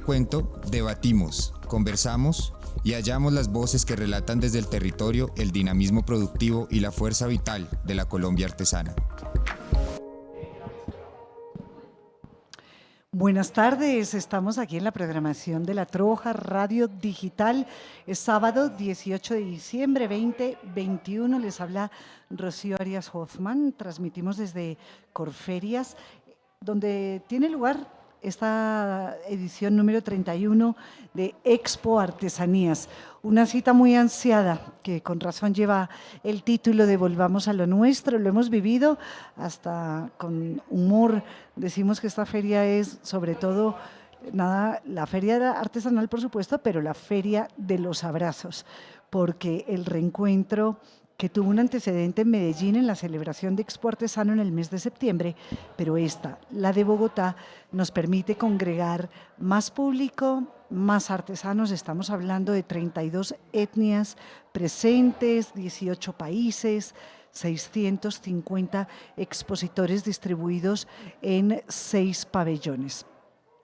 cuento, debatimos, conversamos y hallamos las voces que relatan desde el territorio el dinamismo productivo y la fuerza vital de la Colombia artesana. Buenas tardes, estamos aquí en la programación de La Troja Radio Digital. Es sábado 18 de diciembre 2021, les habla Rocío Arias Hoffman. Transmitimos desde Corferias, donde tiene lugar esta edición número 31 de Expo Artesanías, una cita muy ansiada que con razón lleva el título de Volvamos a lo nuestro. Lo hemos vivido hasta con humor. Decimos que esta feria es sobre todo la feria artesanal, por supuesto, pero la feria de los abrazos, porque el reencuentro que tuvo un antecedente en Medellín en la celebración de Expo Artesano en el mes de septiembre, pero esta, la de Bogotá, nos permite congregar más público, más artesanos. Estamos hablando de 32 etnias presentes, 18 países, 650 expositores distribuidos en 6 pabellones.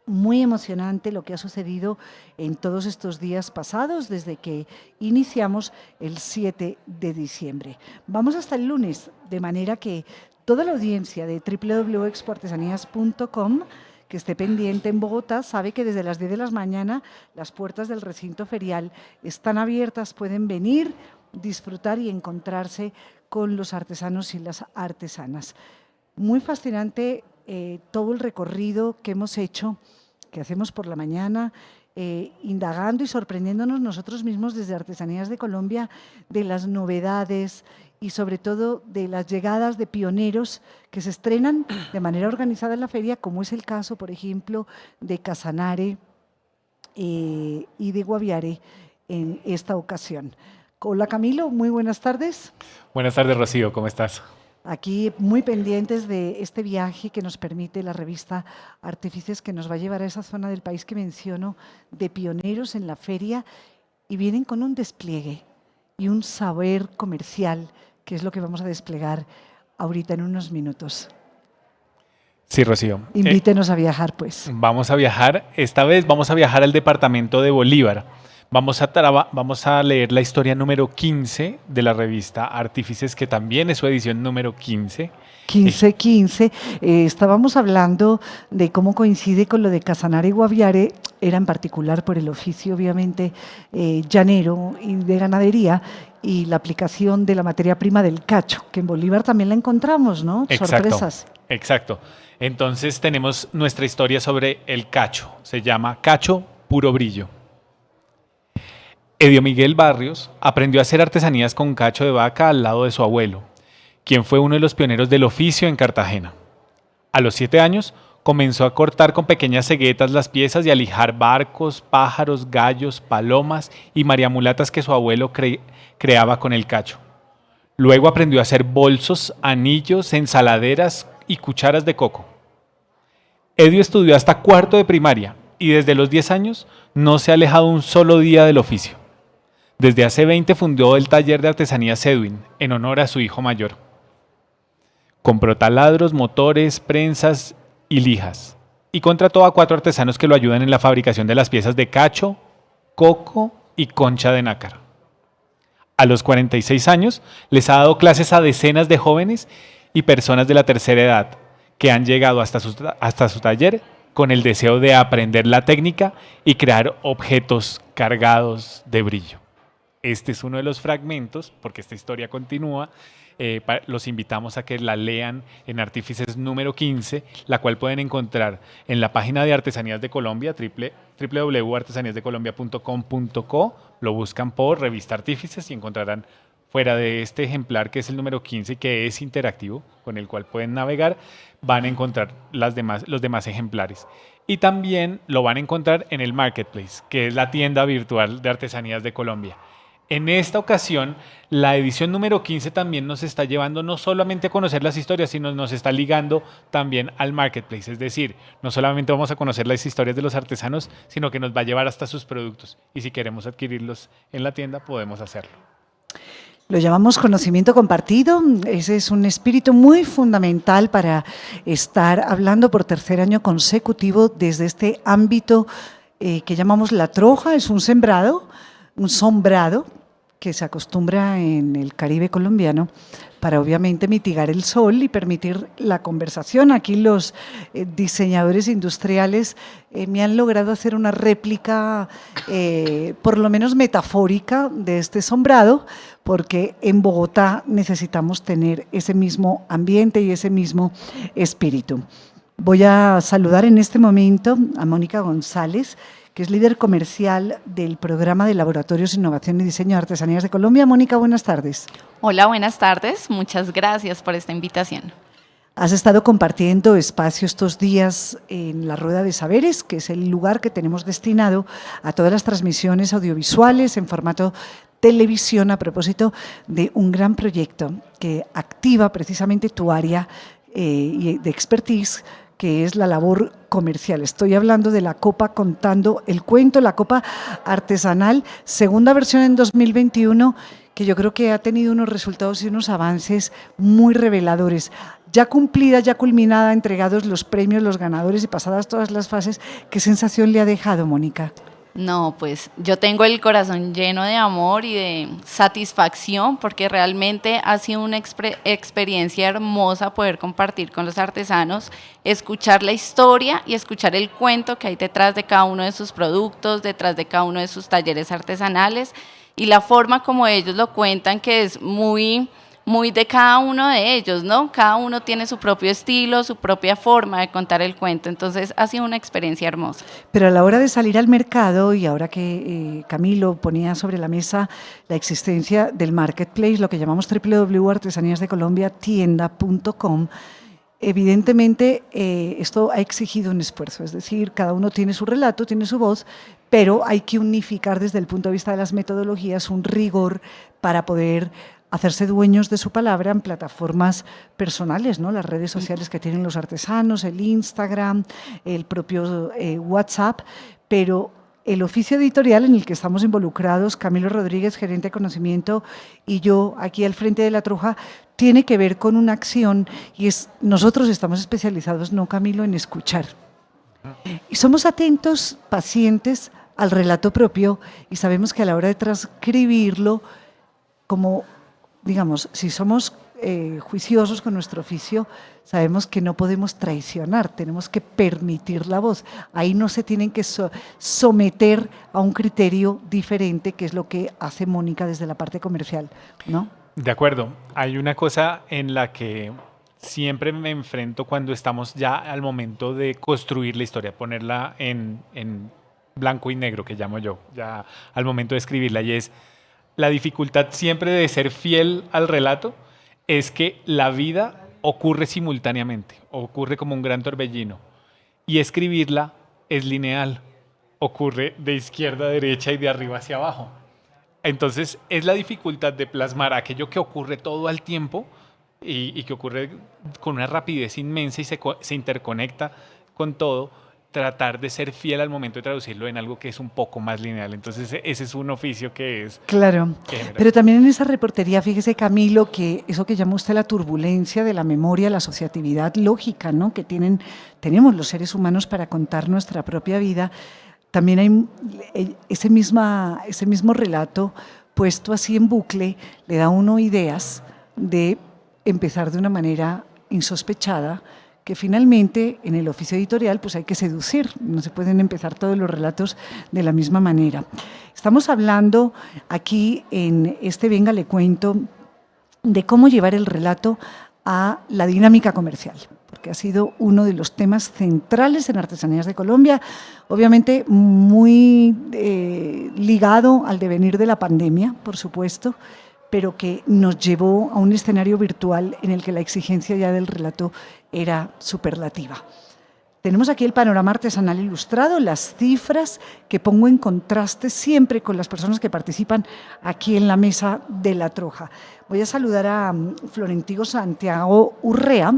Muy emocionante lo que ha sucedido en todos estos días pasados desde que iniciamos el 7 de diciembre. Vamos hasta el lunes, de manera que toda la audiencia de www.expoartesanías.com que esté pendiente en Bogotá sabe que desde las 10 de la mañana las puertas del recinto ferial están abiertas, pueden venir, disfrutar y encontrarse con los artesanos y las artesanas. Muy fascinante todo el recorrido que hemos hecho, que hacemos por la mañana, indagando y sorprendiéndonos nosotros mismos desde Artesanías de Colombia de las novedades y sobre todo de las llegadas de pioneros que se estrenan de manera organizada en la feria, como es el caso, por ejemplo, de Casanare y de Guaviare en esta ocasión. Hola Camilo, muy buenas tardes. Buenas tardes Rocío, ¿cómo estás? Aquí muy pendientes de este viaje que nos permite la revista Artífices, que nos va a llevar a esa zona del país que menciono, de pioneros en la feria, y vienen con un despliegue y un saber comercial, que es lo que vamos a desplegar ahorita en unos minutos. Sí, Rocío. Invítenos a viajar, pues. Vamos a viajar, esta vez vamos a viajar al departamento de Bolívar. Vamos a leer la historia número 15 de la revista Artífices, que también es su edición número 15. 15. Estábamos hablando de cómo coincide con lo de Casanare y Guaviare, era en particular por el oficio, obviamente, llanero y de ganadería, y la aplicación de la materia prima del cacho, que en Bolívar también la encontramos, ¿no? Sorpresas. Exacto. Entonces tenemos nuestra historia sobre el cacho. Se llama Cacho Puro Brillo. Edio Miguel Barrios aprendió a hacer artesanías con cacho de vaca al lado de su abuelo, quien fue uno de los pioneros del oficio en Cartagena. A los 7 años comenzó a cortar con pequeñas ceguetas las piezas y a lijar barcos, pájaros, gallos, palomas y mariamulatas que su abuelo creaba con el cacho. Luego aprendió a hacer bolsos, anillos, ensaladeras y cucharas de coco. Edio estudió hasta 4º de primaria y desde los 10 años no se ha alejado un solo día del oficio. Desde hace 20 fundó el taller de artesanías Edwin, en honor a su hijo mayor. Compró taladros, motores, prensas y lijas, y contrató a 4 artesanos que lo ayudan en la fabricación de las piezas de cacho, coco y concha de nácar. A los 46 años les ha dado clases a decenas de jóvenes y personas de la tercera edad que han llegado hasta su taller con el deseo de aprender la técnica y crear objetos cargados de brillo. Este es uno de los fragmentos, porque esta historia continúa. Los invitamos a que la lean en Artífices número 15, la cual pueden encontrar en la página de Artesanías de Colombia, www.artesaníasdecolombia.com.co. Lo buscan por Revista Artífices y encontrarán, fuera de este ejemplar que es el número 15, que es interactivo, con el cual pueden navegar, van a encontrar los demás ejemplares. Y también lo van a encontrar en el Marketplace, que es la tienda virtual de Artesanías de Colombia. En esta ocasión, la edición número 15 también nos está llevando no solamente a conocer las historias, sino nos está ligando también al Marketplace. Es decir, no solamente vamos a conocer las historias de los artesanos, sino que nos va a llevar hasta sus productos. Y si queremos adquirirlos en la tienda, podemos hacerlo. Lo llamamos conocimiento compartido. Ese es un espíritu muy fundamental para estar hablando por tercer año consecutivo desde este ámbito que llamamos la troja. Es un sombrado que se acostumbra en el Caribe colombiano para obviamente mitigar el sol y permitir la conversación. Aquí los diseñadores industriales me han logrado hacer una réplica por lo menos metafórica de este sombrado, porque en Bogotá necesitamos tener ese mismo ambiente y ese mismo espíritu. Voy a saludar en este momento a Mónica González, que es líder comercial del programa de Laboratorios Innovación y Diseño de Artesanías de Colombia. Mónica, buenas tardes. Hola, buenas tardes. Muchas gracias por esta invitación. Has estado compartiendo espacio estos días en la Rueda de Saberes, que es el lugar que tenemos destinado a todas las transmisiones audiovisuales en formato televisión, a propósito de un gran proyecto que activa precisamente tu área de expertise, que es la labor comercial. Estoy hablando de la copa Contando el Cuento, la copa artesanal, segunda versión en 2021, que yo creo que ha tenido unos resultados y unos avances muy reveladores. Ya cumplida, ya culminada, entregados los premios, los ganadores y pasadas todas las fases, ¿qué sensación le ha dejado, Mónica? No, pues yo tengo el corazón lleno de amor y de satisfacción porque realmente ha sido una experiencia hermosa poder compartir con los artesanos, escuchar la historia y escuchar el cuento que hay detrás de cada uno de sus productos, detrás de cada uno de sus talleres artesanales y la forma como ellos lo cuentan, que es muy de cada uno de ellos, ¿no? Cada uno tiene su propio estilo, su propia forma de contar el cuento, entonces ha sido una experiencia hermosa. Pero a la hora de salir al mercado, y ahora que Camilo ponía sobre la mesa la existencia del marketplace, lo que llamamos www.artesaníasdecolombiatienda.com, evidentemente esto ha exigido un esfuerzo, es decir, cada uno tiene su relato, tiene su voz, pero hay que unificar desde el punto de vista de las metodologías un rigor para poder hacerse dueños de su palabra en plataformas personales, ¿no? Las redes sociales que tienen los artesanos, el Instagram, el propio WhatsApp, pero el oficio editorial en el que estamos involucrados, Camilo Rodríguez, gerente de conocimiento, y yo aquí al frente de la Troja, tiene que ver con una acción y nosotros estamos especializados, no Camilo, en escuchar. Y somos atentos, pacientes al relato propio y sabemos que a la hora de transcribirlo, como digamos, si somos juiciosos con nuestro oficio, sabemos que no podemos traicionar, tenemos que permitir la voz. Ahí no se tienen que someter a un criterio diferente, que es lo que hace Mónica desde la parte comercial, ¿no? De acuerdo. Hay una cosa en la que siempre me enfrento cuando estamos ya al momento de construir la historia, ponerla en blanco y negro, que llamo yo, ya al momento de escribirla, y es la dificultad siempre de ser fiel al relato, es que la vida ocurre simultáneamente, ocurre como un gran torbellino, y escribirla es lineal, ocurre de izquierda a derecha y de arriba hacia abajo. Entonces es la dificultad de plasmar aquello que ocurre todo al tiempo y que ocurre con una rapidez inmensa y se interconecta con todo, tratar de ser fiel al momento de traducirlo en algo que es un poco más lineal. Entonces ese es un oficio que es... Claro, pero también en esa reportería, fíjese Camilo, que eso que llama usted la turbulencia de la memoria, la asociatividad lógica, ¿no?, que tenemos los seres humanos para contar nuestra propia vida, también hay ese mismo relato puesto así en bucle, le da a uno ideas de empezar de una manera insospechada, que finalmente en el oficio editorial pues hay que seducir, no se pueden empezar todos los relatos de la misma manera. Estamos hablando aquí en este Venga le cuento de cómo llevar el relato a la dinámica comercial, porque ha sido uno de los temas centrales en Artesanías de Colombia, obviamente muy ligado al devenir de la pandemia, por supuesto, pero que nos llevó a un escenario virtual en el que la exigencia ya del relato era superlativa. Tenemos aquí el panorama artesanal ilustrado, las cifras que pongo en contraste siempre con las personas que participan aquí en la mesa de la Troja. Voy a saludar a Florentino Santiago Urrea,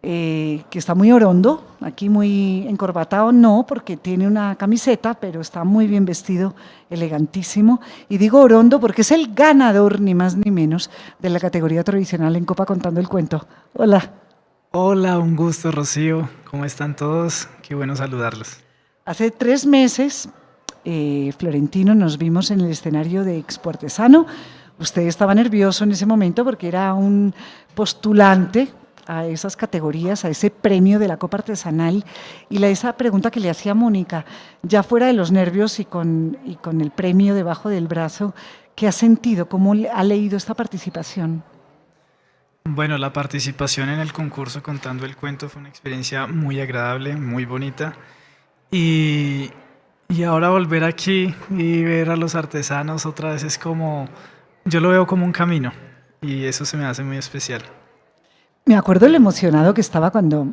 que está muy orondo, aquí muy encorbatado, no, porque tiene una camiseta, pero está muy bien vestido, elegantísimo. Y digo orondo porque es el ganador, ni más ni menos, de la categoría tradicional en Copa Contando el Cuento. Hola. Hola, un gusto, Rocío. ¿Cómo están todos? Qué bueno saludarlos. Hace 3 meses, Florentino, nos vimos en el escenario de Expo Artesano. Usted estaba nervioso en ese momento porque era un postulante a esas categorías, a ese premio de la Copa Artesanal. Y esa pregunta que le hacía Mónica, ya fuera de los nervios y con el premio debajo del brazo, ¿qué ha sentido? ¿Cómo ha leído esta participación? Bueno, la participación en el concurso Contando el Cuento fue una experiencia muy agradable, muy bonita. Y, y ahora volver aquí y ver a los artesanos otra vez es como, yo lo veo como un camino y eso se me hace muy especial. Me acuerdo lo emocionado que estaba cuando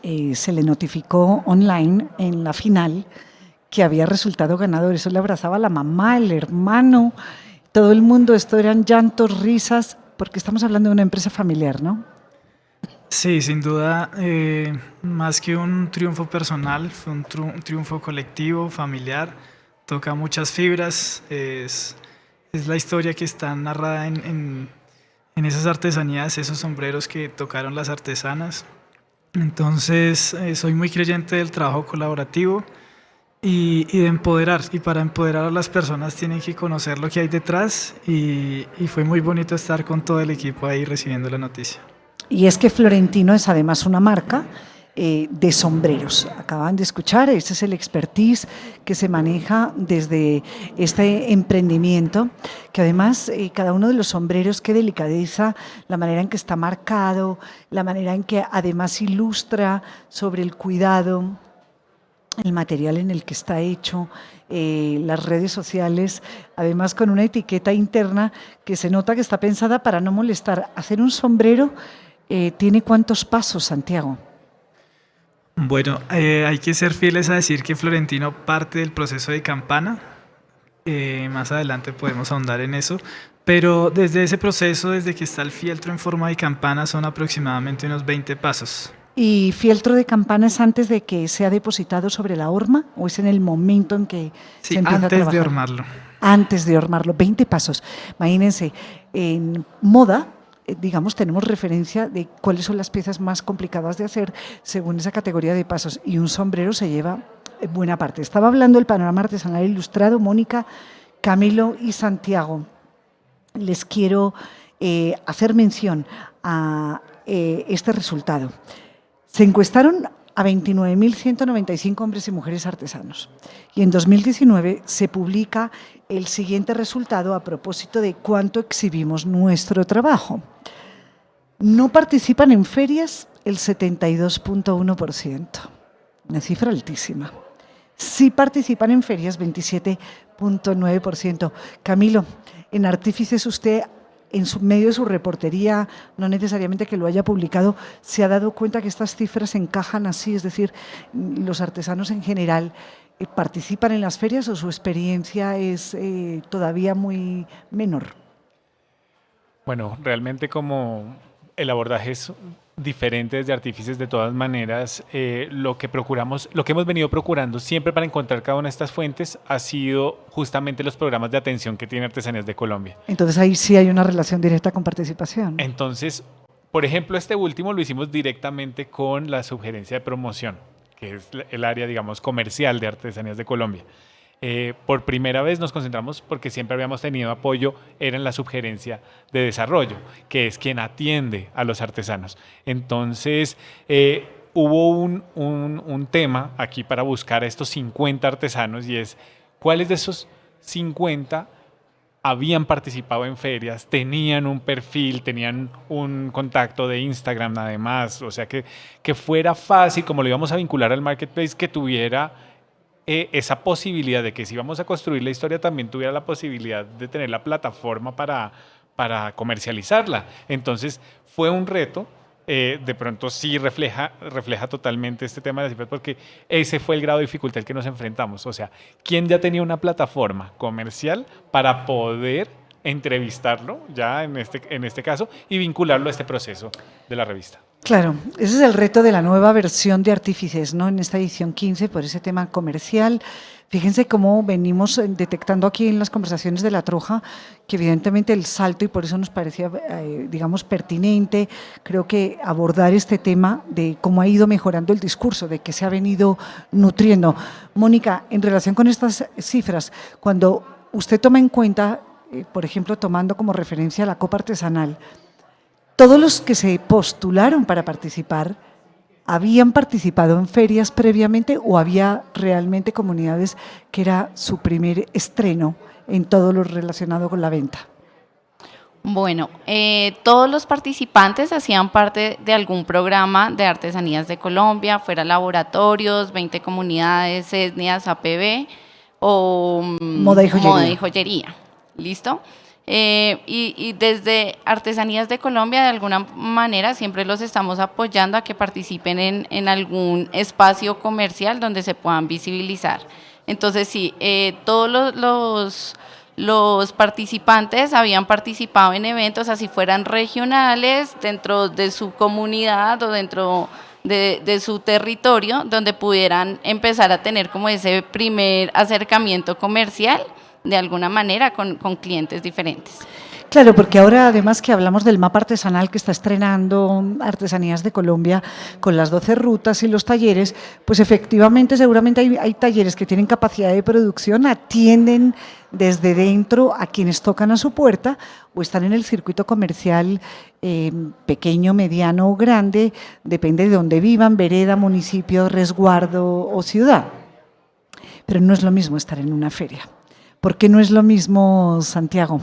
se le notificó online en la final que había resultado ganador. Eso le abrazaba a la mamá, el hermano, todo el mundo. Esto eran llantos, risas, porque estamos hablando de una empresa familiar, ¿no? Sí, sin duda, más que un triunfo personal, fue un triunfo colectivo, familiar, toca muchas fibras, es la historia que está narrada en esas artesanías, esos sombreros que tocaron las artesanas. Entonces, soy muy creyente del trabajo colaborativo y de empoderar, y para empoderar a las personas tienen que conocer lo que hay detrás y fue muy bonito estar con todo el equipo ahí recibiendo la noticia. Y es que Florentino es además una marca de sombreros. Acaban de escuchar, ese es el expertise que se maneja desde este emprendimiento, que además cada uno de los sombreros, qué delicadeza, la manera en que está marcado, la manera en que además ilustra sobre el cuidado, el material en el que está hecho, las redes sociales, además con una etiqueta interna que se nota que está pensada para no molestar. Hacer un sombrero tiene ¿cuántos pasos, Santiago? Bueno, hay que ser fieles a decir que Florentino parte del proceso de campana. Más adelante podemos ahondar en eso. Pero desde ese proceso, desde que está el fieltro en forma de campana, son aproximadamente unos 20 pasos. ¿Y fieltro de campana es antes de que sea depositado sobre la horma o es en el momento en que Sí, se empieza a antes trabajar? de hormarlo. Antes de hormarlo, 20 pasos. Imagínense, en moda, digamos, tenemos referencia de cuáles son las piezas más complicadas de hacer según esa categoría de pasos, y un sombrero se lleva buena parte. Estaba hablando del panorama artesanal ilustrado, Mónica, Camilo y Santiago. Les quiero hacer mención a este resultado. Se encuestaron a 29.195 hombres y mujeres artesanos. Y en 2019 se publica el siguiente resultado a propósito de cuánto exhibimos nuestro trabajo. No participan en ferias el 72.1%, una cifra altísima. Sí participan en ferias 27.9%. Camilo, en Artífices usted, en medio de su reportería, no necesariamente que lo haya publicado, se ha dado cuenta que estas cifras encajan así, es decir, los artesanos en general participan en las ferias o su experiencia es todavía muy menor. Bueno, realmente como el abordaje es diferente desde Artífices, de todas maneras, lo que hemos venido procurando siempre para encontrar cada una de estas fuentes ha sido justamente los programas de atención que tiene Artesanías de Colombia. Entonces ahí sí hay una relación directa con participación. Entonces, por ejemplo, este último lo hicimos directamente con la Subgerencia de Promoción, que es el área, digamos, comercial de Artesanías de Colombia. Por primera vez nos concentramos, porque siempre habíamos tenido apoyo, era en la Subgerencia de Desarrollo, que es quien atiende a los artesanos. Entonces, hubo un tema aquí para buscar a estos 50 artesanos, y es cuáles de esos 50 habían participado en ferias, tenían un perfil, tenían un contacto de Instagram además, o sea que fuera fácil, como lo íbamos a vincular al marketplace, que tuviera esa posibilidad de que si vamos a construir la historia también tuviera la posibilidad de tener la plataforma para comercializarla. Entonces fue un reto, de pronto sí refleja totalmente este tema de las cifras, porque ese fue el grado de dificultad al que nos enfrentamos. O sea, ¿quién ya tenía una plataforma comercial para poder entrevistarlo ya en este caso y vincularlo a este proceso de la revista? Claro, ese es el reto de la nueva versión de Artífices, ¿no? En esta edición 15, por ese tema comercial. Fíjense cómo venimos detectando aquí en las conversaciones de La Troja, que evidentemente el salto, y por eso nos parecía, digamos, pertinente, creo que abordar este tema de cómo ha ido mejorando el discurso, de que se ha venido nutriendo. Mónica, en relación con estas cifras, cuando usted toma en cuenta, por ejemplo, tomando como referencia la copa artesanal, todos los que se postularon para participar, ¿habían participado en ferias previamente o había realmente comunidades que era su primer estreno en todo lo relacionado con la venta? Bueno, todos los participantes hacían parte de algún programa de artesanías de Colombia, fuera laboratorios, 20 comunidades, etnias, APB o Moda y joyería. moda y joyería. ¿Listo? Y desde Artesanías de Colombia, de alguna manera, siempre los estamos apoyando a que participen en algún espacio comercial donde se puedan visibilizar. Entonces, sí, todos los participantes habían participado en eventos, así fueran regionales, dentro de su comunidad o dentro de su territorio, donde pudieran empezar a tener como ese primer acercamiento comercial de alguna manera con clientes diferentes. Claro, porque ahora además que hablamos del mapa artesanal que está estrenando Artesanías de Colombia con las 12 rutas y los talleres, pues efectivamente seguramente hay talleres que tienen capacidad de producción, atienden desde dentro a quienes tocan a su puerta o están en el circuito comercial pequeño, mediano o grande, depende de dónde vivan, vereda, municipio, resguardo o ciudad. Pero no es lo mismo estar en una feria. ¿Por qué no es lo mismo, Santiago?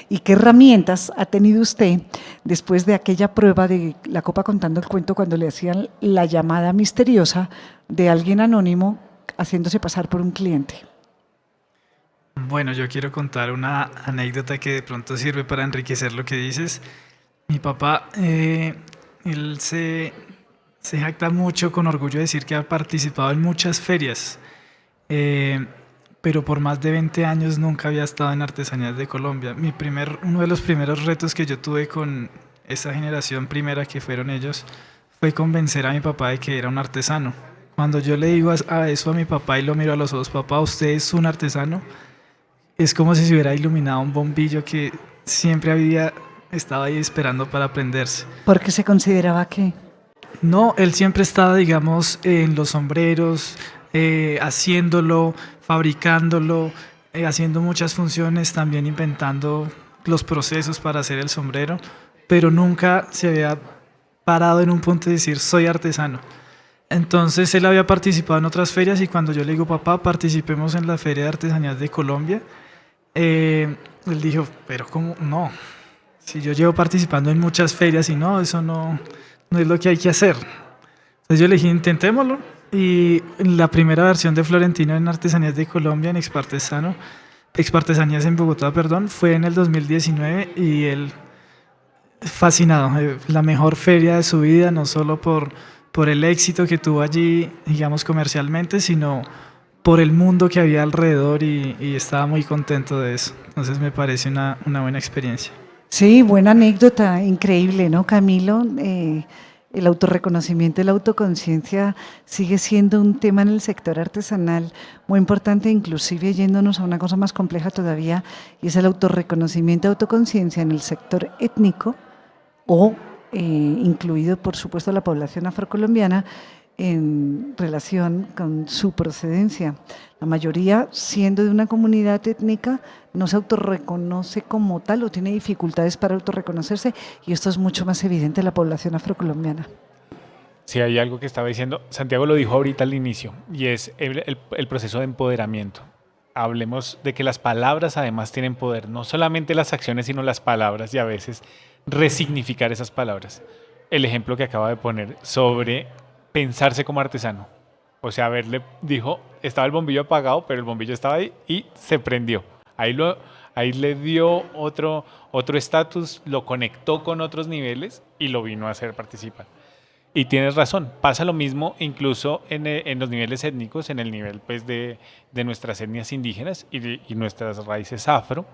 ¿Y qué herramientas ha tenido usted después de aquella prueba de la copa contando el cuento cuando le hacían la llamada misteriosa de alguien anónimo haciéndose pasar por un cliente? Bueno, yo quiero contar una anécdota que de pronto sirve para enriquecer lo que dices. Mi papá, él se jacta mucho con orgullo de decir que ha participado en muchas ferias. Pero por más de 20 años nunca había estado en Artesanías de Colombia. Uno de los primeros retos que yo tuve con esa generación primera que fueron ellos fue convencer a mi papá de que era un artesano. Cuando yo le digo eso a mi papá y lo miro a los ojos, papá, ¿usted es un artesano? Es como si se hubiera iluminado un bombillo que siempre había estado ahí esperando para prenderse. ¿Por qué se consideraba que? No, él siempre estaba, digamos, en los sombreros, haciéndolo, fabricándolo, haciendo muchas funciones, también inventando los procesos para hacer el sombrero, pero nunca se había parado en un punto de decir soy artesano. Entonces él había participado en otras ferias y cuando yo le digo, papá, participemos en la Feria de Artesanías de Colombia, él dijo, pero ¿cómo? No, si yo llevo participando en muchas ferias y no, eso no es lo que hay que hacer. Entonces yo le dije, intentémoslo. Y la primera versión de Florentino en Artesanías de Colombia, en Expartesanías en Bogotá, perdón, fue en el 2019 y él fascinado, la mejor feria de su vida, no solo por el éxito que tuvo allí, digamos, comercialmente, sino por el mundo que había alrededor y estaba muy contento de eso. Entonces me parece una buena experiencia. Sí, buena anécdota, increíble, ¿no, Camilo? El autorreconocimiento y la autoconciencia sigue siendo un tema en el sector artesanal muy importante, inclusive yéndonos a una cosa más compleja todavía, y es el autorreconocimiento y autoconciencia en el sector étnico o incluido, por supuesto, la población afrocolombiana en relación con su procedencia. La mayoría, siendo de una comunidad étnica, no se autorreconoce como tal o tiene dificultades para autorreconocerse, y esto es mucho más evidente en la población afrocolombiana. Sí, hay algo que estaba diciendo, Santiago lo dijo ahorita al inicio, y es el proceso de empoderamiento. Hablemos de que las palabras además tienen poder, no solamente las acciones, sino las palabras, y a veces resignificar esas palabras. El ejemplo que acaba de poner sobre pensarse como artesano. O sea, dijo, estaba el bombillo apagado, pero el bombillo estaba ahí y se prendió. Ahí le dio otro estatus, lo conectó con otros niveles y lo vino a hacer participar. Y tienes razón, pasa lo mismo incluso en los niveles étnicos, en el nivel pues, de nuestras etnias indígenas y nuestras raíces afro,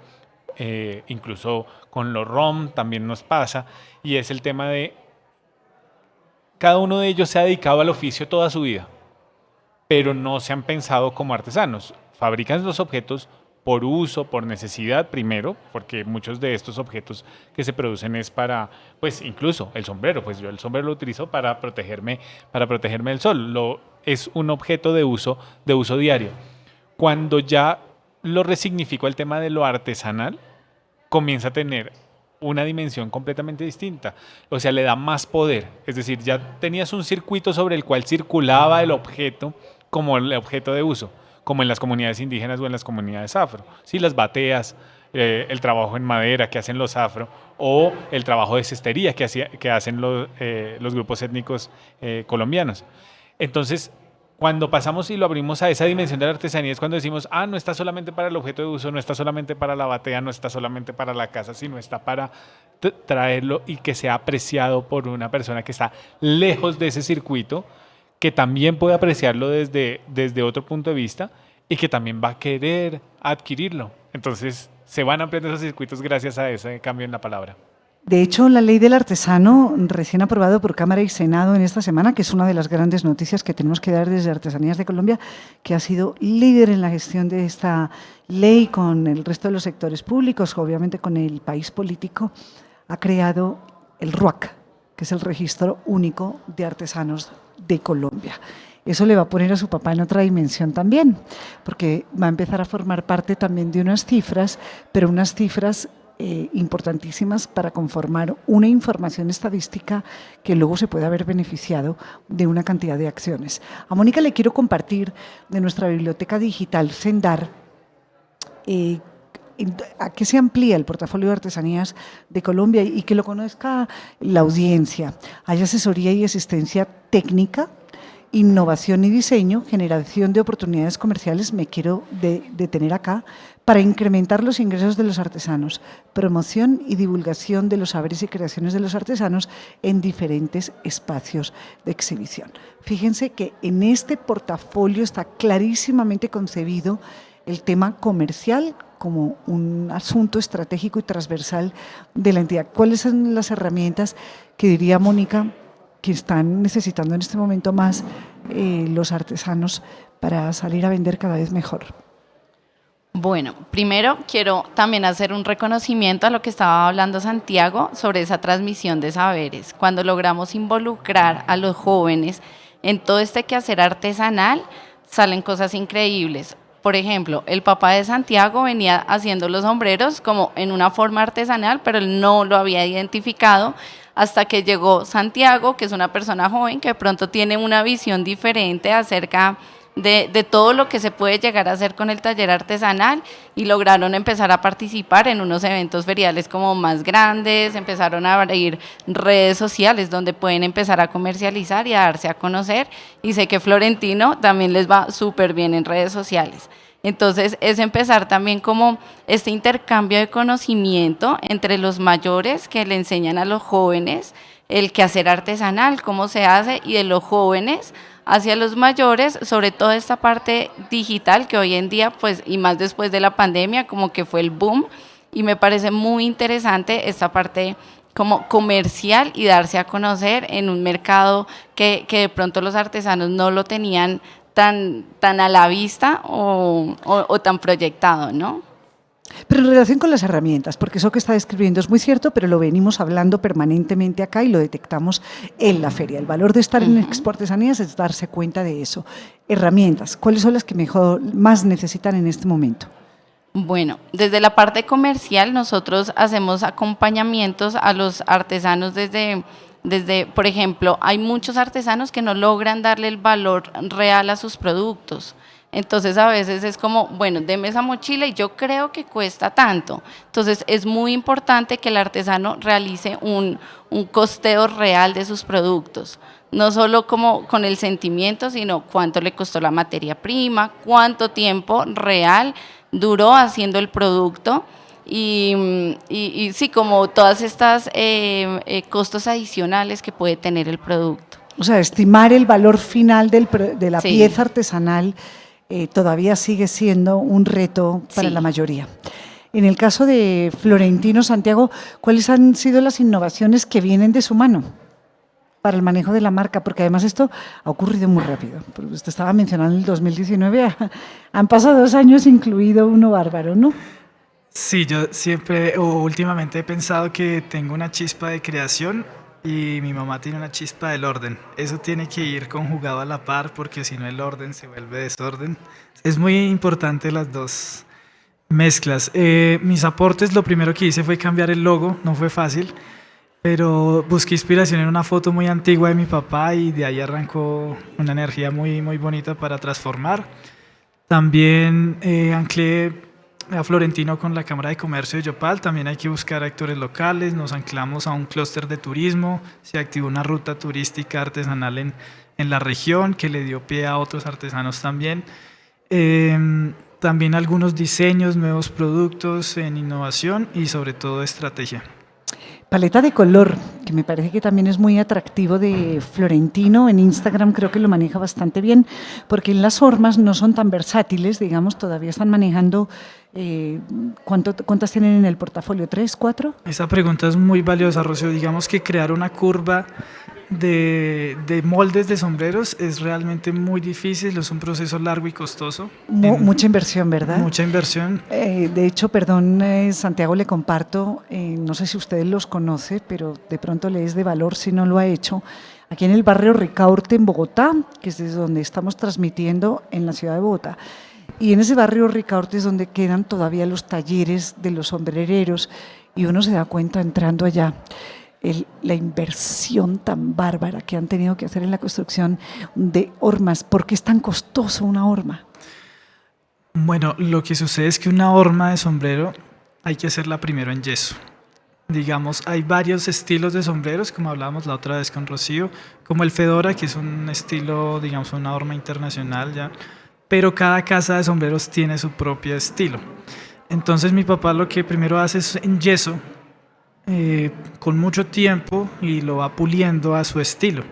incluso con los rom también nos pasa, y es el tema de cada uno de ellos se ha dedicado al oficio toda su vida, pero no se han pensado como artesanos. Fabrican los objetos por uso, por necesidad primero, porque muchos de estos objetos que se producen es para, pues incluso el sombrero, pues yo el sombrero lo utilizo para protegerme del sol, es un objeto de uso diario. Cuando ya lo resignifico el tema de lo artesanal, comienza a tener una dimensión completamente distinta, o sea, le da más poder, es decir, ya tenías un circuito sobre el cual circulaba el objeto como el objeto de uso, como en las comunidades indígenas o en las comunidades afro, ¿sí? Las bateas, el trabajo en madera que hacen los afro o el trabajo de cestería que hacen los grupos étnicos colombianos. Entonces, cuando pasamos y lo abrimos a esa dimensión de la artesanía es cuando decimos, no está solamente para el objeto de uso, no está solamente para la batea, no está solamente para la casa, sino está para traerlo y que sea apreciado por una persona que está lejos de ese circuito, que también puede apreciarlo desde otro punto de vista y que también va a querer adquirirlo. Entonces, se van ampliando esos circuitos gracias a ese cambio en la palabra. De hecho, la ley del artesano, recién aprobado por Cámara y Senado en esta semana, que es una de las grandes noticias que tenemos que dar desde Artesanías de Colombia, que ha sido líder en la gestión de esta ley con el resto de los sectores públicos, obviamente con el país político, ha creado el RUAC, que es el Registro Único de Artesanos de Colombia. Eso le va a poner a su papá en otra dimensión también, porque va a empezar a formar parte también de unas cifras, pero unas cifras importantísimas para conformar una información estadística que luego se puede haber beneficiado de una cantidad de acciones. A Mónica le quiero compartir de nuestra biblioteca digital Sendar a qué se amplía el portafolio de artesanías de Colombia y que lo conozca la audiencia. Hay asesoría y asistencia técnica, innovación y diseño, generación de oportunidades comerciales, me quiero detener acá, para incrementar los ingresos de los artesanos, promoción y divulgación de los saberes y creaciones de los artesanos en diferentes espacios de exhibición. Fíjense que en este portafolio está clarísimamente concebido el tema comercial como un asunto estratégico y transversal de la entidad. ¿Cuáles son las herramientas que diría Mónica que están necesitando en este momento más los artesanos para salir a vender cada vez mejor? Bueno, primero quiero también hacer un reconocimiento a lo que estaba hablando Santiago sobre esa transmisión de saberes. Cuando logramos involucrar a los jóvenes en todo este quehacer artesanal, salen cosas increíbles. Por ejemplo, el papá de Santiago venía haciendo los sombreros como en una forma artesanal, pero él no lo había identificado hasta que llegó Santiago, que es una persona joven que de pronto tiene una visión diferente acerca de todo lo que se puede llegar a hacer con el taller artesanal y lograron empezar a participar en unos eventos feriales como más grandes, empezaron a abrir redes sociales donde pueden empezar a comercializar y a darse a conocer, y sé que Florentino también les va súper bien en redes sociales. Entonces es empezar también como este intercambio de conocimiento entre los mayores que le enseñan a los jóvenes el quehacer artesanal, cómo se hace, y de los jóvenes hacia los mayores, sobre todo esta parte digital que hoy en día, pues, y más después de la pandemia, como que fue el boom, y me parece muy interesante esta parte como comercial y darse a conocer en un mercado que de pronto los artesanos no lo tenían tan a la vista o tan proyectado, ¿no? Pero en relación con las herramientas, porque eso que está describiendo es muy cierto, pero lo venimos hablando permanentemente acá y lo detectamos en la feria. El valor de estar en Expo Artesanías es darse cuenta de eso. Herramientas, ¿cuáles son las que más necesitan en este momento? Bueno, desde la parte comercial nosotros hacemos acompañamientos a los artesanos desde, por ejemplo, hay muchos artesanos que no logran darle el valor real a sus productos. Entonces a veces es como, bueno, deme esa mochila y yo creo que cuesta tanto. Entonces es muy importante que el artesano realice un costeo real de sus productos. No solo como con el sentimiento, sino cuánto le costó la materia prima, cuánto tiempo real duró haciendo el producto y sí, como todas estas costos adicionales que puede tener el producto. O sea, estimar el valor final de la pieza artesanal todavía sigue siendo un reto para la mayoría. En el caso de Florentino Santiago, ¿cuáles han sido las innovaciones que vienen de su mano? para el manejo de la marca? Porque además esto ha ocurrido muy rápido. Porque usted estaba mencionando el 2019, han pasado 2 años, incluido uno bárbaro, ¿no? Sí, yo siempre o últimamente he pensado que tengo una chispa de creación y mi mamá tiene una chispa del orden. Eso tiene que ir conjugado a la par porque si no el orden se vuelve desorden. Es muy importante las dos mezclas. Mis aportes, lo primero que hice fue cambiar el logo, no fue fácil, pero busqué inspiración en una foto muy antigua de mi papá y de ahí arrancó una energía muy, muy bonita para transformar. También anclé a Florentino con la Cámara de Comercio de Yopal, también hay que buscar actores locales, nos anclamos a un clúster de turismo, se activó una ruta turística artesanal en la región que le dio pie a otros artesanos también. También algunos diseños, nuevos productos en innovación y sobre todo estrategia. Paleta de color, que me parece que también es muy atractivo de Florentino. En Instagram creo que lo maneja bastante bien, porque en las formas no son tan versátiles, digamos, todavía están manejando. ¿Cuántas tienen en el portafolio? ¿3, 4? Esa pregunta es muy valiosa, Rocío. Digamos que crear una curva de moldes de sombreros es realmente muy difícil, es un proceso largo y costoso. Mucha inversión, ¿verdad? Mucha inversión. De hecho, perdón, Santiago, le comparto, no sé si usted los conoce, pero de pronto le es de valor si no lo ha hecho. Aquí en el barrio Ricaurte, en Bogotá, que es desde donde estamos transmitiendo en la ciudad de Bogotá. Y en ese barrio Ricaurte es donde quedan todavía los talleres de los sombrereros y uno se da cuenta entrando allá. La inversión tan bárbara que han tenido que hacer en la construcción de hormas. ¿Por qué es tan costoso una horma? Bueno, lo que sucede es que una horma de sombrero hay que hacerla primero en yeso. Digamos, hay varios estilos de sombreros, como hablábamos la otra vez con Rocío, como el Fedora, que es un estilo, digamos, una horma internacional ya, pero cada casa de sombreros tiene su propio estilo. Entonces mi papá lo que primero hace es en yeso, con mucho tiempo y lo va puliendo a su estilo.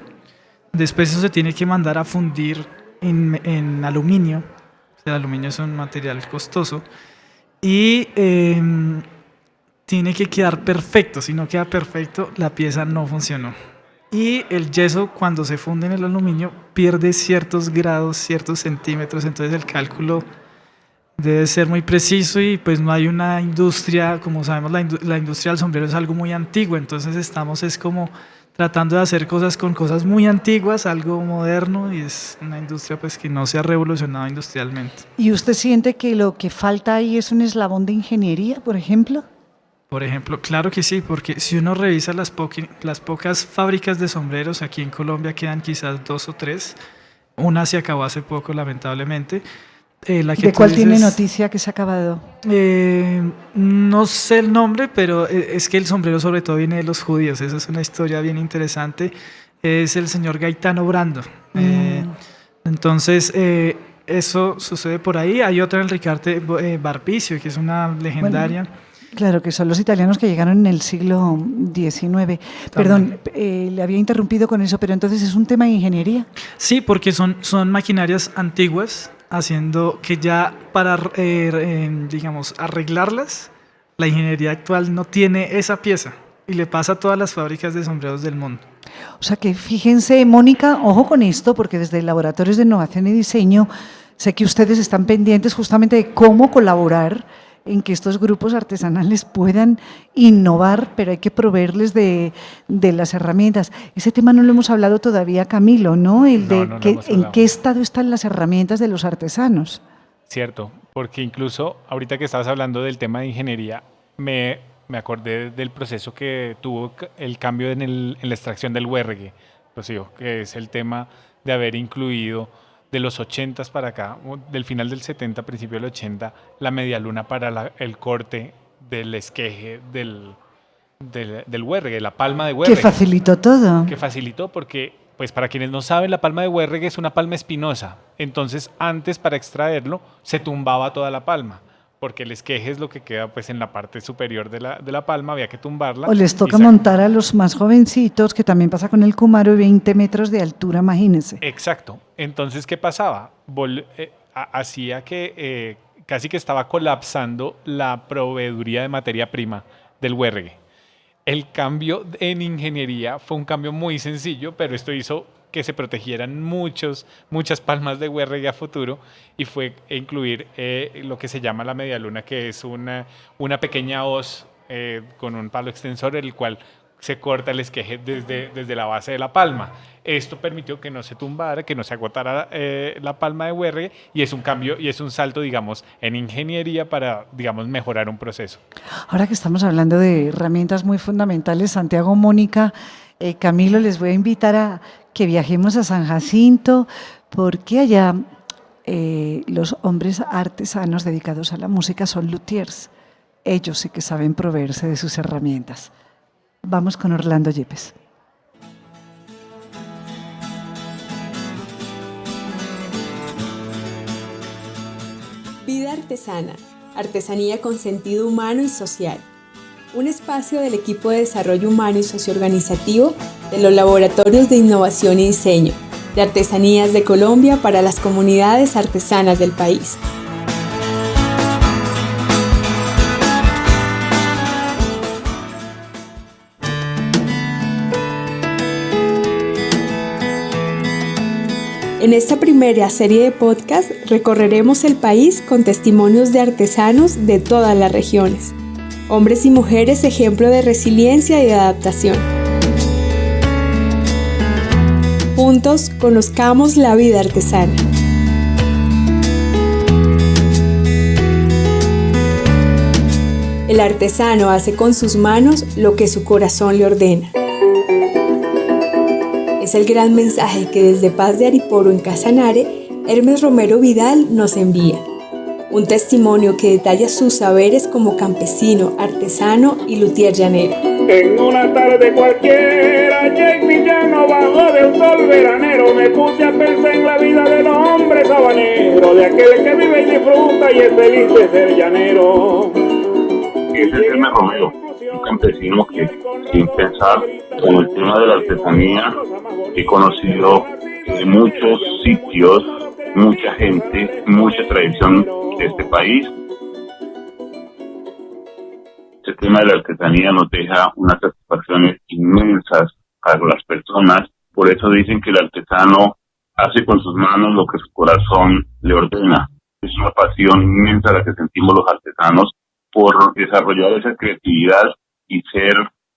Después eso se tiene que mandar a fundir en aluminio. O sea, el aluminio es un material costoso y tiene que quedar perfecto. Si no queda perfecto, la pieza no funcionó. Y el yeso, cuando se funde en el aluminio, pierde ciertos grados, ciertos centímetros, entonces el cálculo debe ser muy preciso y pues no hay una industria, como sabemos la industria del sombrero es algo muy antiguo, entonces estamos es como tratando de hacer cosas con cosas muy antiguas, algo moderno y es una industria pues que no se ha revolucionado industrialmente. ¿Y usted siente que lo que falta ahí es un eslabón de ingeniería, por ejemplo? Por ejemplo, claro que sí, porque si uno revisa las pocas fábricas de sombreros, aquí en Colombia quedan quizás 2 o 3, una se acabó hace poco lamentablemente. ¿De cuál tiene noticia que se ha acabado? No sé el nombre, pero es que el sombrero sobre todo viene de los judíos, esa es una historia bien interesante, es el señor Gaetano Brando. Entonces, eso sucede por ahí. Hay otra en el Ricarte Barbicio, que es una legendaria. Bueno, claro, que son los italianos que llegaron en el siglo XIX. Perdón, le había interrumpido con eso, pero entonces es un tema de ingeniería. Sí, porque son maquinarias antiguas, haciendo que ya para, digamos, arreglarlas, la ingeniería actual no tiene esa pieza y le pasa a todas las fábricas de sombreros del mundo. O sea que fíjense, Mónica, ojo con esto, porque desde Laboratorios de Innovación y Diseño sé que ustedes están pendientes justamente de cómo colaborar en que estos grupos artesanales puedan innovar, pero hay que proveerles de las herramientas. Ese tema no lo hemos hablado todavía, Camilo, ¿no? ¿En qué estado están las herramientas de los artesanos? Cierto, porque incluso ahorita que estabas hablando del tema de ingeniería, me acordé del proceso que tuvo el cambio en la extracción del huergue, Rocío, que es el tema de haber incluido de los 80 para acá, del final del 70, principio del 80, la medialuna para el corte del esqueje del huergue, la palma de huergue. Que facilitó todo. Que facilitó porque, pues para quienes no saben, la palma de huergue es una palma espinosa. Entonces, antes para extraerlo, se tumbaba toda la palma, porque el esqueje es lo que queda pues en la parte superior de la palma, había que tumbarla. O les toca montar a los más jovencitos, que también pasa con el Kumaro, 20 metros de altura, imagínense. Exacto. Entonces, ¿qué pasaba? Hacía que casi que estaba colapsando la proveeduría de materia prima del huergue. El cambio en ingeniería fue un cambio muy sencillo, pero esto hizo que se protegieran muchas palmas de Huérregue a futuro, y fue incluir lo que se llama la medialuna, que es una pequeña hoz con un palo extensor, el cual se corta el esqueje desde la base de la palma. Esto permitió que no se tumbara, que no se agotara la palma de Huérregue, y es un cambio y es un salto, digamos, en ingeniería para, digamos, mejorar un proceso. Ahora que estamos hablando de herramientas muy fundamentales, Santiago, Mónica, Camilo, les voy a invitar a que viajemos a San Jacinto, porque allá los hombres artesanos dedicados a la música son luthiers. Ellos sí que saben proveerse de sus herramientas. Vamos con Orlando Yepes. Vida Artesana, artesanía con sentido humano y social. Un espacio del equipo de desarrollo humano y socioorganizativo de los laboratorios de innovación y diseño de artesanías de Colombia para las comunidades artesanas del país. En esta primera serie de podcast recorreremos el país con testimonios de artesanos de todas las regiones. Hombres y mujeres ejemplo de resiliencia y de adaptación. Juntos conozcamos la vida artesana. El artesano hace con sus manos lo que su corazón le ordena. Es el gran mensaje que desde Paz de Ariporo en Casanare, Hermes Romero Vidal nos envía. Un testimonio que detalla sus saberes como campesino, artesano y luthier llanero. En una tarde cualquiera, allá en mi llano, bajo del sol veranero, me puse a pensar en la vida del hombre sabanero, de aquel que vive y disfruta y es feliz de ser llanero. Ese es Hermes Romero, un campesino que, sin pensar con el tema de la artesanía, he conocido muchos sitios, mucha gente, mucha tradición de este país. Este tema de la artesanía nos deja unas satisfacciones inmensas a las personas. Por eso dicen que el artesano hace con sus manos lo que su corazón le ordena. Es una pasión inmensa la que sentimos los artesanos por desarrollar esa creatividad y ser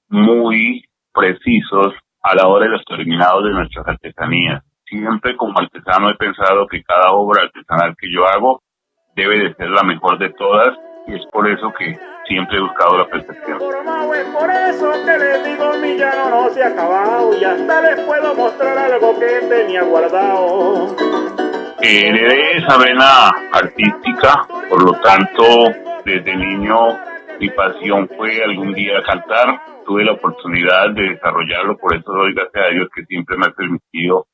muy precisos a la hora de los terminados de nuestras artesanías. Siempre como artesano he pensado que cada obra artesanal que yo hago debe de ser la mejor de todas, y es por eso que siempre he buscado la perfección. Es por eso que les digo, mi llano no se ha acabado y hasta les puedo mostrar algo que tenía guardado. Heredé esa vena artística, por lo tanto, desde niño mi pasión fue algún día cantar. Tuve la oportunidad de desarrollarlo, por eso doy gracias a Dios que siempre me ha permitido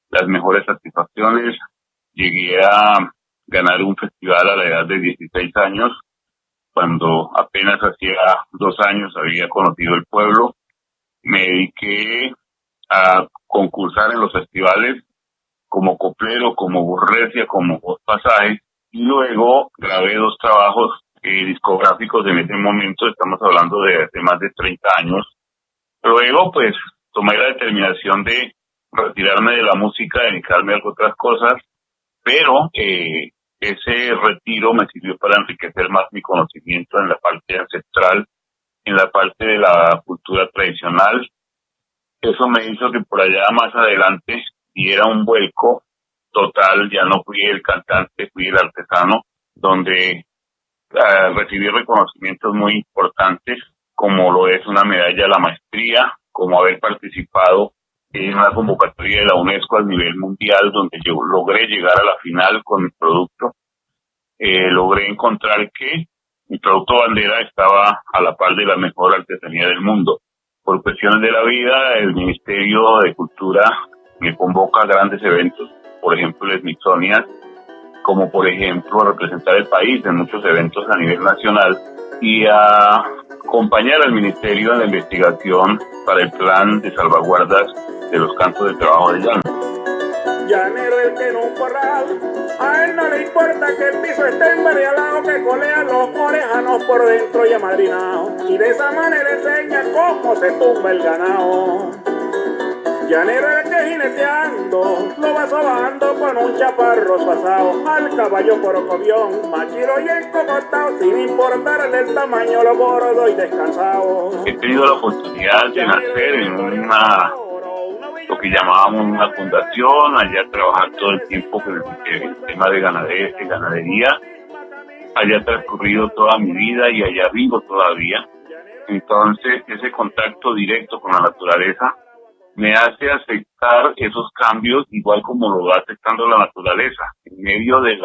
las mejores satisfacciones. Llegué a ganar un festival a la edad de 16 años, cuando apenas hacía 2 años había conocido el pueblo. Me dediqué a concursar en los festivales como coplero, como burrecia, como voz pasaje, y luego grabé 2 trabajos discográficos en ese momento. Estamos hablando de hace más de 30 años. Luego, pues, tomé la determinación de retirarme de la música, dedicarme a otras cosas, pero ese retiro me sirvió para enriquecer más mi conocimiento en la parte ancestral, en la parte de la cultura tradicional. Eso me hizo que por allá más adelante diera un vuelco total. Ya no fui el cantante, fui el artesano, donde recibí reconocimientos muy importantes, como lo es una medalla a la maestría, como haber participado en una convocatoria de la UNESCO a nivel mundial, donde yo logré llegar a la final con mi producto. Logré encontrar que mi producto bandera estaba a la par de la mejor artesanía del mundo. Por cuestiones de la vida, el Ministerio de Cultura me convoca a grandes eventos, por ejemplo el Smithsonian, como por ejemplo a representar el país en muchos eventos a nivel nacional y a acompañar al Ministerio en la investigación para el plan de salvaguardas de los campos de trabajo de llano. Llanero el que en un corral A él no le importa que el piso esté envarialado, que colean los orejanos por dentro y amadrinados. Y de esa manera enseña cómo se tumba el ganado. Llanero el que jineteando lo va sobando con un chaparro pasado al caballo corcovión, machiro y encogotado, sin importarle el tamaño, lo gordo y descansado. He tenido la oportunidad de nacer en lo que llamábamos una fundación, allá trabajar todo el tiempo con el tema de ganadería. Allá he transcurrido toda mi vida y allá vivo todavía. Entonces ese contacto directo con la naturaleza me hace aceptar esos cambios igual como lo va aceptando la naturaleza, en medio de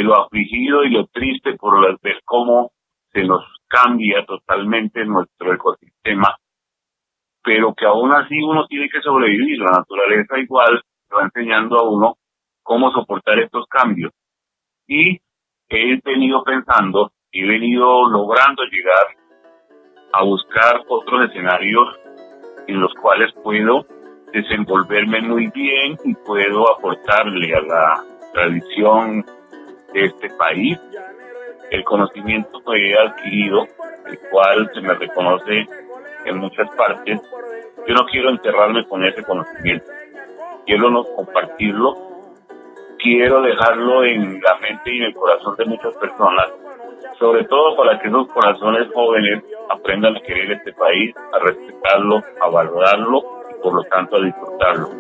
lo afligido y lo triste por ver cómo se nos cambia totalmente nuestro ecosistema, pero que aún así uno tiene que sobrevivir. La naturaleza igual va enseñando a uno cómo soportar estos cambios. Y he venido pensando, he venido logrando llegar a buscar otros escenarios en los cuales puedo desenvolverme muy bien y puedo aportarle a la tradición de este país el conocimiento que he adquirido, el cual se me reconoce en muchas partes. Yo no quiero enterrarme con ese conocimiento, quiero no compartirlo, quiero dejarlo en la mente y en el corazón de muchas personas, sobre todo para que esos corazones jóvenes aprendan a querer este país, a respetarlo, a valorarlo y por lo tanto a disfrutarlo.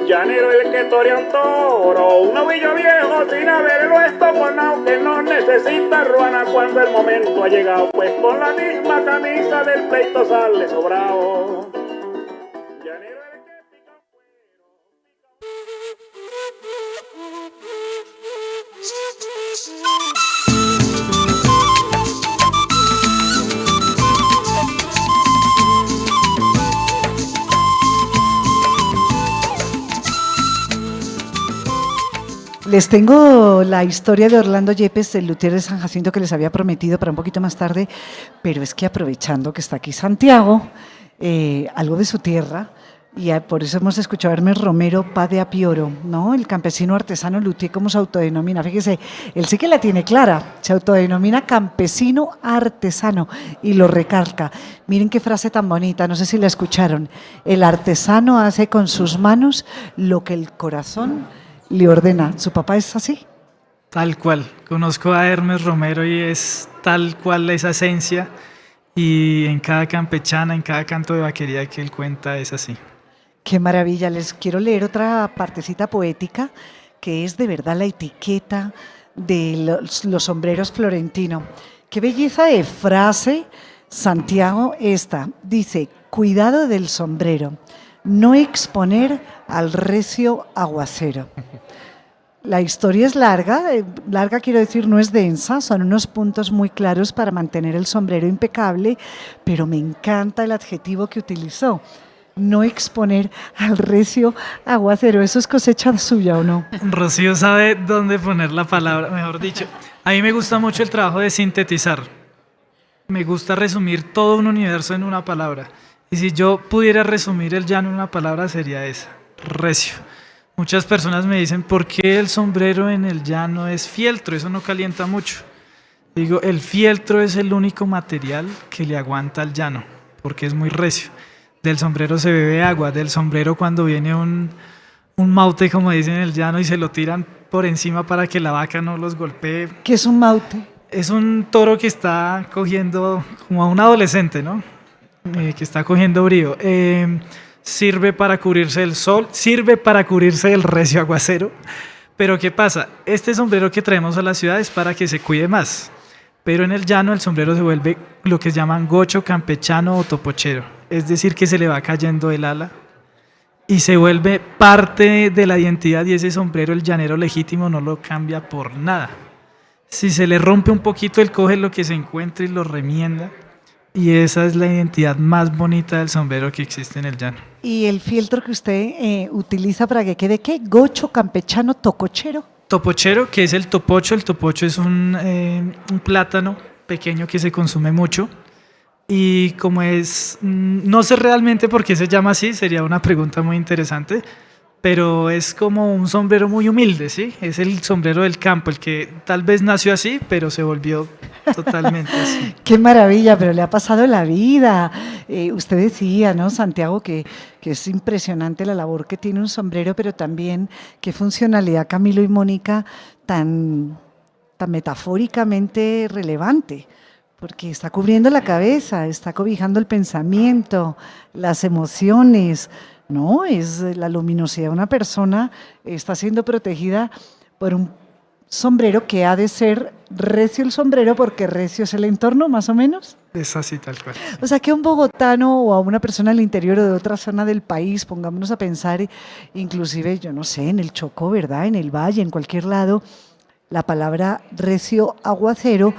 Llanero el que torea un toro, un novillo viejo sin haberlo estoponado, que no necesita ruana cuando el momento ha llegado, pues con la misma camisa del pleito sale sobrado. Llanero el que pica Les tengo la historia de Orlando Yepes, el luthier de San Jacinto, que les había prometido para un poquito más tarde, pero es que aprovechando que está aquí Santiago, algo de su tierra, y por eso hemos escuchado a Hermes Romero, Pa de Apioro, ¿no? El campesino artesano luthier, como se autodenomina. Fíjese, él sí que la tiene clara, se autodenomina campesino artesano y lo recalca. Miren qué frase tan bonita, no sé si la escucharon. El artesano hace con sus manos lo que el corazón le ordena. ¿Su papá es así? Tal cual. Conozco a Hermes Romero y es tal cual esa esencia, y en cada campechana, en cada canto de vaquería que él cuenta es así. Qué maravilla. Les quiero leer otra partecita poética que es de verdad la etiqueta de los sombreros florentino. Qué belleza de frase, Santiago, esta. Dice, cuidado del sombrero, no exponer al recio aguacero. La historia es larga, larga quiero decir, no es densa, son unos puntos muy claros para mantener el sombrero impecable, pero me encanta el adjetivo que utilizó, no exponer al recio aguacero. ¿Eso es cosecha suya o no? Rocío sabe dónde poner la palabra, mejor dicho. A mí me gusta mucho el trabajo de sintetizar, me gusta resumir todo un universo en una palabra, y si yo pudiera resumir el llano en una palabra sería esa, recio. Muchas personas me dicen, ¿por qué el sombrero en el llano es fieltro? Eso no calienta mucho. Digo, el fieltro es el único material que le aguanta al llano, porque es muy recio. Del sombrero se bebe agua, del sombrero cuando viene un maute, como dicen en el llano, y se lo tiran por encima para que la vaca no los golpee. ¿Qué es un maute? Es un toro que está cogiendo, como a un adolescente, ¿no? Que está cogiendo brío. Sirve para cubrirse del sol, sirve para cubrirse del recio aguacero. Pero ¿qué pasa? Este sombrero que traemos a la ciudad es para que se cuide más. Pero en el llano el sombrero se vuelve lo que llaman gocho, campechano o topochero. Es decir, que se le va cayendo el ala y se vuelve parte de la identidad, y ese sombrero el llanero legítimo no lo cambia por nada. Si se le rompe un poquito, él coge lo que se encuentra y lo remienda. Y esa es la identidad más bonita del sombrero que existe en el llano. ¿Y el fieltro que usted utiliza para que quede qué? ¿Gocho, campechano, tocochero? Topochero, que es el topocho. El topocho es un plátano pequeño que se consume mucho. Y como es, no sé realmente por qué se llama así, sería una pregunta muy interesante, pero es como un sombrero muy humilde, ¿sí? Es el sombrero del campo, el que tal vez nació así, pero se volvió totalmente así. Qué maravilla, pero le ha pasado la vida. Usted decía, ¿no, Santiago, que es impresionante la labor que tiene un sombrero, pero también qué funcionalidad, Camilo y Mónica, tan metafóricamente relevante, porque está cubriendo la cabeza, está cobijando el pensamiento, las emociones, ¿no? Es la luminosidad de una persona, está siendo protegida por un sombrero que ha de ser recio el sombrero, porque recio es el entorno, más o menos. Es así tal cual. O sea, que a un bogotano o a una persona del interior o de otra zona del país, pongámonos a pensar, inclusive, yo no sé, en el Chocó, ¿verdad? En el Valle, en cualquier lado, la palabra recio aguacero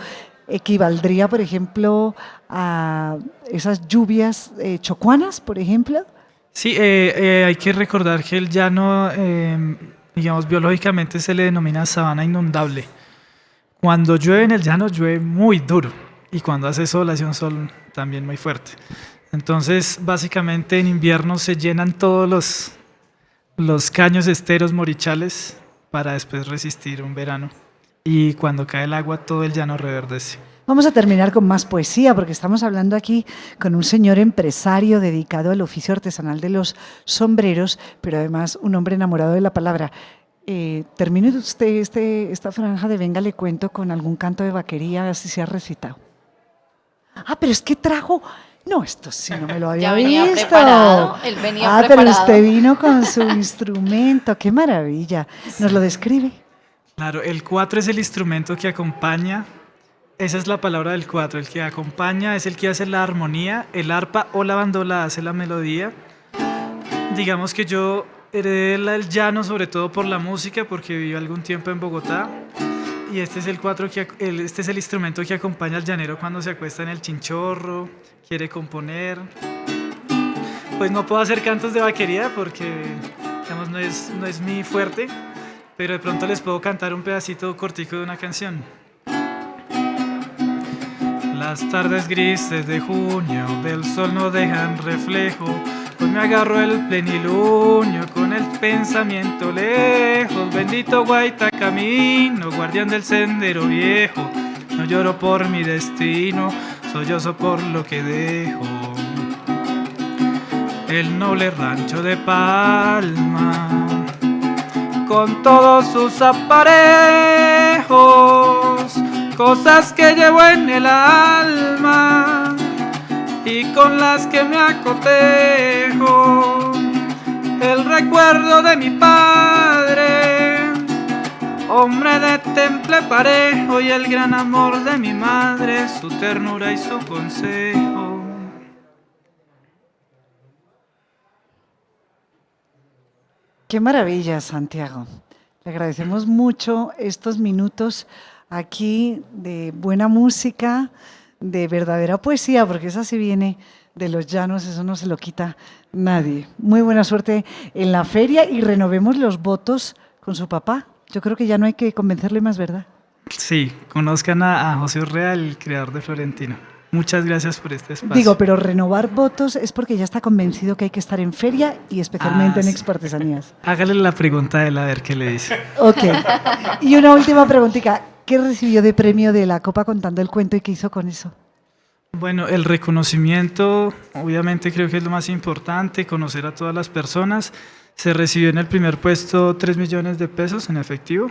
equivaldría, por ejemplo, a esas lluvias chocuanas, por ejemplo. Sí, hay que recordar que el llano, digamos, biológicamente se le denomina sabana inundable. Cuando llueve en el llano, llueve muy duro, y cuando hace sol, hace un sol también muy fuerte. Entonces, básicamente en invierno se llenan todos los caños, esteros, morichales, para después resistir un verano. Y cuando cae el agua, todo el llano reverdece. Vamos a terminar con más poesía, porque estamos hablando aquí con un señor empresario dedicado al oficio artesanal de los sombreros, pero además un hombre enamorado de la palabra. Termine usted esta franja de Venga, le cuento con algún canto de vaquería, así se ha recitado. Ah, pero es que trajo... No, esto sí no me lo había Ya venía visto. preparado, él venía pero preparado. usted vino con su instrumento, qué maravilla. ¿Nos lo describe? Claro, el cuatro es el instrumento que acompaña. Esa es la palabra del cuatro, el que acompaña es el que hace la armonía, el arpa o la bandola hace la melodía. Digamos que yo heredé el llano sobre todo por la música, porque viví algún tiempo en Bogotá, y este es este es el instrumento que acompaña al llanero cuando se acuesta en el chinchorro, quiere componer. Pues no puedo hacer cantos de vaquería porque, digamos, no es mi fuerte, pero de pronto les puedo cantar un pedacito cortico de una canción. Las tardes grises de junio del sol no dejan reflejo. Hoy me agarro el plenilunio con el pensamiento lejos. Bendito Guaita camino, guardián del sendero viejo. No lloro por mi destino, sollozo por lo que dejo. El noble rancho de Palma, con todos sus aparejos, cosas que llevo en el alma y con las que me acotejo. El recuerdo de mi padre, hombre de temple parejo, y el gran amor de mi madre, su ternura y su consejo. Qué maravilla, Santiago. Le agradecemos mucho estos minutos aquí de buena música, de verdadera poesía, porque esa sí viene de los llanos, eso no se lo quita nadie. Muy buena suerte en la feria y renovemos los votos con su papá. Yo creo que ya no hay que convencerle más, ¿verdad? Sí, conozcan a José Urrea, el creador de Florentino. Muchas gracias por este espacio. Digo, pero renovar votos es porque ya está convencido que hay que estar en feria y especialmente en sí. Expartesanías. Hágale la pregunta a él a ver qué le dice. Ok. Y una última preguntita. ¿Qué recibió de premio de la Copa contando el cuento y qué hizo con eso? Bueno, el reconocimiento, obviamente creo que es lo más importante, conocer a todas las personas. Se recibió en el primer puesto 3 millones de pesos en efectivo.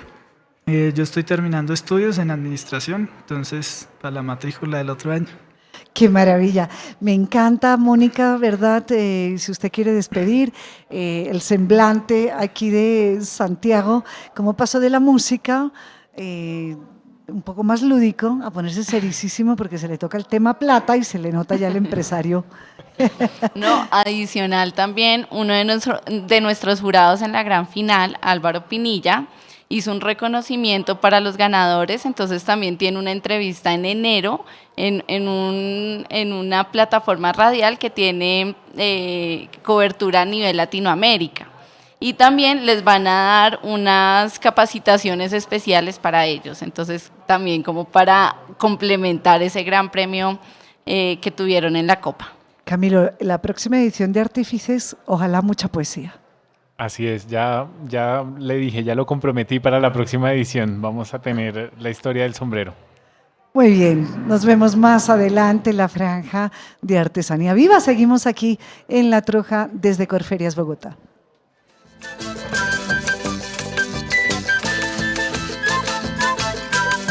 Yo estoy terminando estudios en administración, entonces para la matrícula del otro año. Qué maravilla. Me encanta, Mónica, ¿verdad? Si usted quiere despedir, el semblante aquí de Santiago, cómo pasó de la música, un poco más lúdico, a ponerse sericísimo porque se le toca el tema plata y se le nota ya el empresario. No, adicional también, uno de nuestros jurados en la gran final, Álvaro Pinilla, hizo un reconocimiento para los ganadores, entonces también tiene una entrevista en enero en una plataforma radial que tiene cobertura a nivel Latinoamérica. Y también les van a dar unas capacitaciones especiales para ellos, entonces también como para complementar ese gran premio que tuvieron en la Copa. Camilo, la próxima edición de Artífices, ojalá mucha poesía. Así es, ya le dije, ya lo comprometí para la próxima edición. Vamos a tener la historia del sombrero. Muy bien, nos vemos más adelante en la franja de Artesanía Viva. Seguimos aquí en La Troja desde Corferias, Bogotá.